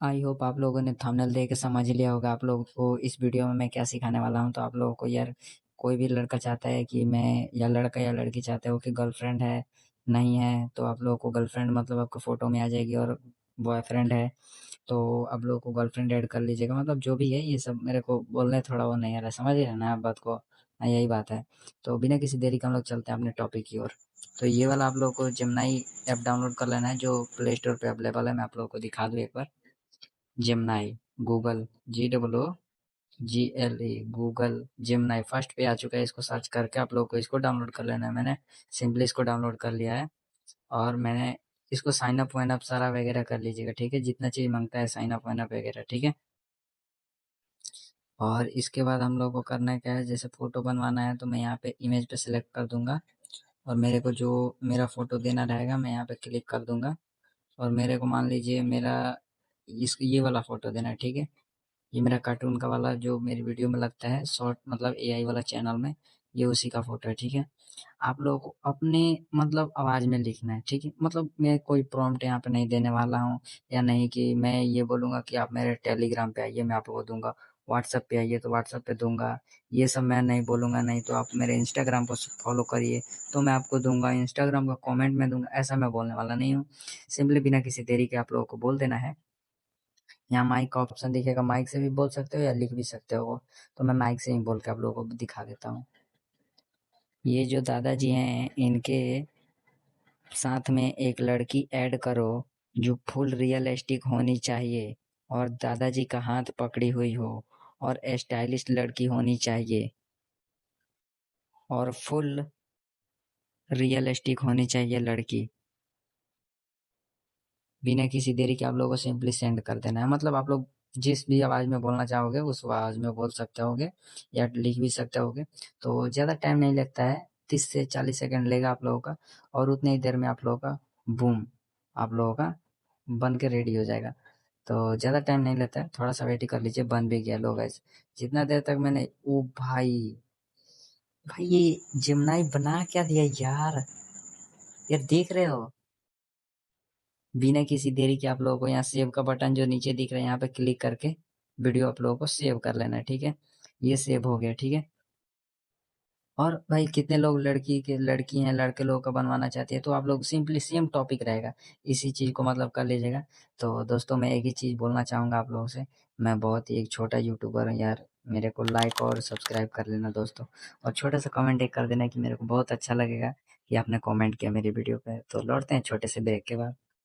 I hope आप लोगों ने थंबनेल देख के समझ लिया होगा आप लोगों को इस वीडियो में मैं क्या सिखाने वाला हूँ। तो आप लोगों को यार कोई भी लड़का चाहता है कि मैं या लड़का या लड़की चाहते हो कि गर्लफ्रेंड है नहीं है, तो आप लोगों को गर्लफ्रेंड मतलब आपको फ़ोटो में आ जाएगी, और बॉयफ्रेंड है तो आप लोगों को गर्लफ्रेंड ऐड कर लीजिएगा। मतलब जो भी है ये सब मेरे को बोलने थोड़ा वो नहीं आ रहा है, समझ रहे हैं ना आप बात को? हाँ, यही बात है। तो बिना किसी देरी के हम लोग चलते हैं अपने टॉपिक की ओर। तो ये वाला आप लोगों को जेमिनी ऐप डाउनलोड कर लेना है जो प्ले स्टोर पे अवेलेबल है। मैं आप लोगों को दिखा दूँ एक बार। Gemini, Google, GGLE, Google Gemini first पे आ चुका है। इसको सर्च करके आप लोगों को इसको डाउनलोड कर लेना है। मैंने सिंपली इसको डाउनलोड कर लिया है, और मैंने इसको साइन अप वाइन अप सारा वगैरह कर लीजिएगा, ठीक है? जितना चीज़ मांगता है साइन अप वाइन अप वगैरह, ठीक है? और इसके बाद हम लोग को करना क्या है, जैसे फ़ोटो बनवाना है तो मैं यहाँ पे इमेज पे सिलेक्ट कर दूंगा, और मेरे को जो मेरा फ़ोटो देना रहेगा मैं यहाँ पे क्लिक कर दूंगा। और मेरे को मान लीजिए मेरा इस ये वाला फ़ोटो देना है, ठीक है? ये मेरा कार्टून का वाला जो मेरी वीडियो में लगता है शॉर्ट, मतलब एआई वाला चैनल में, ये उसी का फ़ोटो है, ठीक है? आप लोगों को अपने मतलब आवाज़ में लिखना है, ठीक है? मतलब मैं कोई प्रॉम्प्ट यहाँ पे नहीं देने वाला हूँ, या नहीं कि मैं ये बोलूँगा कि आप मेरे टेलीग्राम पे आइए मैं आपको दूँगा, व्हाट्सएप पे आइए तो व्हाट्सएप पे दूँगा, ये सब मैं नहीं बोलूँगा। नहीं तो आप मेरे इंस्टाग्राम को फॉलो करिए तो मैं आपको दूँगा, इंस्टाग्राम का कमेंट में दूँगा, ऐसा मैं बोलने वाला नहीं हूँ। सिंपली बिना किसी देरी के आप लोगों को बोल देना है। यहाँ माइक का ऑप्शन दिखेगा, माइक से भी बोल सकते हो या लिख भी सकते हो, तो मैं माइक से ही बोल के आप लोगों को दिखा देता हूँ। ये जो दादाजी हैं इनके साथ में एक लड़की ऐड करो जो फुल रियलिस्टिक होनी चाहिए, और दादाजी का हाथ पकड़ी हुई हो, और स्टाइलिश लड़की होनी चाहिए, और फुल रियलिस्टिक होनी चाहिए लड़की। बिना किसी देरी के आप लोगों को सिंपली सेंड कर देना है। मतलब आप लोग जिस भी आवाज़ में बोलना चाहोगे उस आवाज़ में बोल सकते होगे, या लिख भी सकते होगे। तो ज़्यादा टाइम नहीं लगता है, 30 से 40 सेकंड लेगा आप लोगों का, और उतनी ही देर में आप लोगों का बूम, आप लोगों का बन के रेडी हो जाएगा। तो ज़्यादा टाइम नहीं लेता है, थोड़ा सा वेट कर लीजिए, बन भी गया। लो गाइस, जितना देर तक मैंने ओ भाई, भाई ये जेमिनी बना क्या दिया यार, यार देख रहे हो? बिना किसी देरी के आप लोगों को यहाँ सेव का बटन जो नीचे दिख रहा है यहाँ पे क्लिक करके वीडियो आप लोगों को सेव कर लेना है, ठीक है? ये सेव हो गया, ठीक है? और भाई कितने लोग लड़की हैं लड़के लोगों का बनवाना चाहती है, तो आप लोग सिंपली सेम टॉपिक रहेगा, इसी चीज़ को मतलब कर लीजिएगा। तो दोस्तों मैं एक ही चीज़ बोलना चाहूँगा आप लोगों से, मैं बहुत ही एक छोटा यूट्यूबर हूँ यार, मेरे को लाइक और सब्सक्राइब कर लेना दोस्तों, और छोटा सा कमेंट एक कर देना कि मेरे को बहुत अच्छा लगेगा कि आपने कमेंट किया मेरी वीडियो पे। तो लौटते हैं छोटे से ब्रेक के बाद।